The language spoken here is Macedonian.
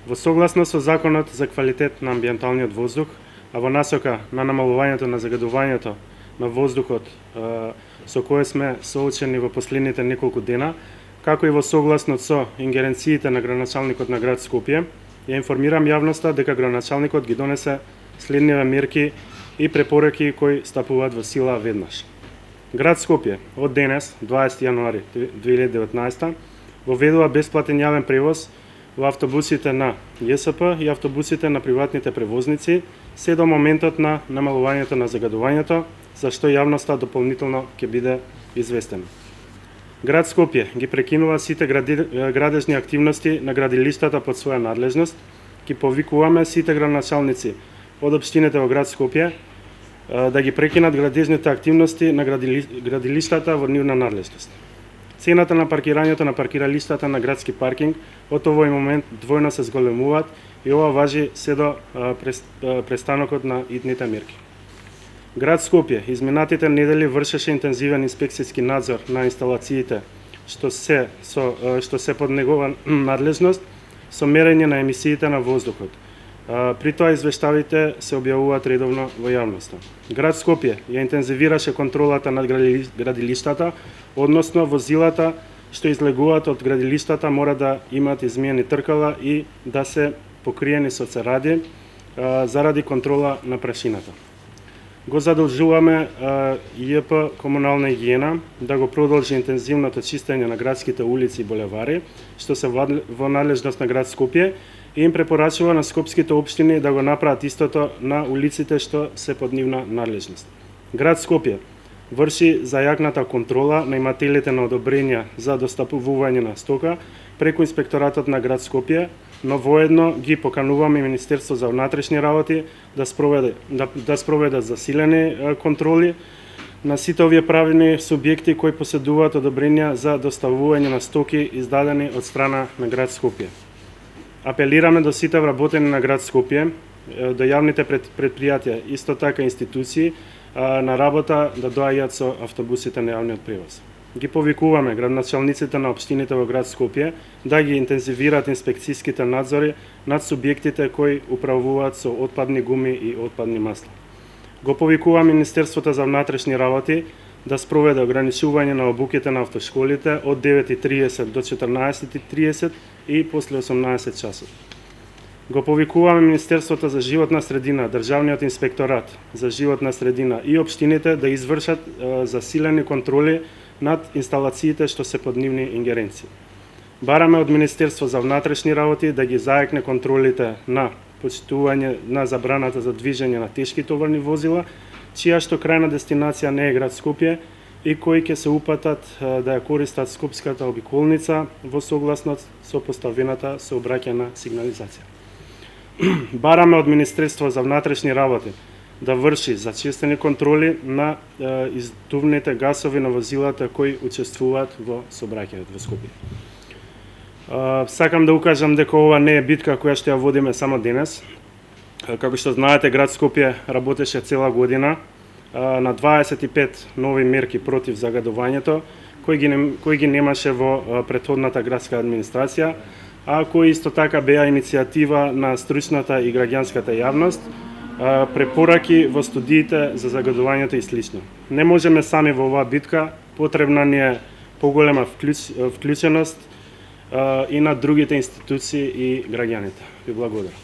Во согласност со Законот за квалитет на амбиенталниот воздух, а во насока на намалувањето на загадувањето на воздухот со кое сме соочени во последните неколку дена, како и во согласност со ингеренциите на градоначалникот на град Скопје, ја информирам јавноста дека градоначалникот ги донесе следниве мерки и препораки кои стапуваат во сила веднаш. Град Скопје од денес, 20 јануари 2019, воведува бесплатен јавен превоз во автобусите на ЈСП и автобусите на приватните превозници се до моментот на намалувањето на загадувањето, за што јавноста дополнително ќе биде известена. Град Скопје ги прекинува сите градежни активности на градилиштата под своја надлежност. Ги повикуваме сите градоначалници од општините во град Скопје да ги прекинат градежните активности на градилиштата во нивна надлежност. Цената на паркирањето на паркиралиштата на градски паркинг од овој момент двојно се зголемуваат и ова важи се до престанокот на итните мерки. Град Скопје изминатите недели вршеше интензивен инспекцијски надзор на инсталациите што се под негова надлежност со мерење на емисиите на воздухот. При тоа извештавите се објавуваат редовно во јавноста. Град Скопје ја интензивираше контролата над градилиштата, односно возилата што излегуваат од градилиштата мора да имаат измиени тркала и да се покриени со церади заради контрола на прашината. Го задолжуваме ЈП Комунална игиена да го продолжи интензивното чистење на градските улици и булевари, што се во надлежност на град Скопје, и им препорачува на скопските општини да го направат истото на улиците што се под нивна надлежност. Град Скопје врши зајакната контрола на имателите на одобренија за достапување на стока преку инспекторатот на град Скопје, но воедно ги покануваме Министерство за внатрешни работи да спроведе засилени контроли на сите овие правни субјекти кои поседуваат одобренија за доставување на стоки издадени од страна на град Скопје. Апелираме до сите вработени на град Скопје, до јавните предпријатија, исто така институции на работа да доаѓаат со автобусите на јавниот превоз. Ги повикуваме градоначалниците на општините во град Скопје да ги интензивираат инспекцијските надзори над субјектите кои управуваат со отпадни гуми и отпадни масла. Го повикуваме Министерството за внатрешни работи да спроведе ограничување на обуките на автошколите од 9:30 до 14:30 и после 18 часот. Го повикуваме Министерството за животна средина, Државниот инспекторат за животна средина и општините да извршат засилени контроли над инсталациите што се под нивни ингеренции. Бараме од Министерство за внатрешни работи да ги зајакне контролите на почитување на забраната за движење на тешки товарни возила, чија што крајна дестинација не е град Скопје и кои ќе се упатат да ја користат скопската обиколница во согласност со поставената сообраќајна сигнализација. Бараме од Министерство за внатрешни работи да врши зачестени контроли на издувните гасови на возилата кои учествуваат во сообраќајот во Скопје. Сакам да укажам дека ова не е битка која што ја водиме само денес. Како што знаете, град Скопје работеше цела година на 25 нови мерки против загадувањето, кои ги немаше во претходната градска администрација, а кои исто така беа иницијатива на стручната и граѓанската јавност, препораки во студиите за загадувањето и слично. Не можеме сами во оваа битка, потребна ни е поголема вклученост и на другите институции и граѓаните. Ви благодарам.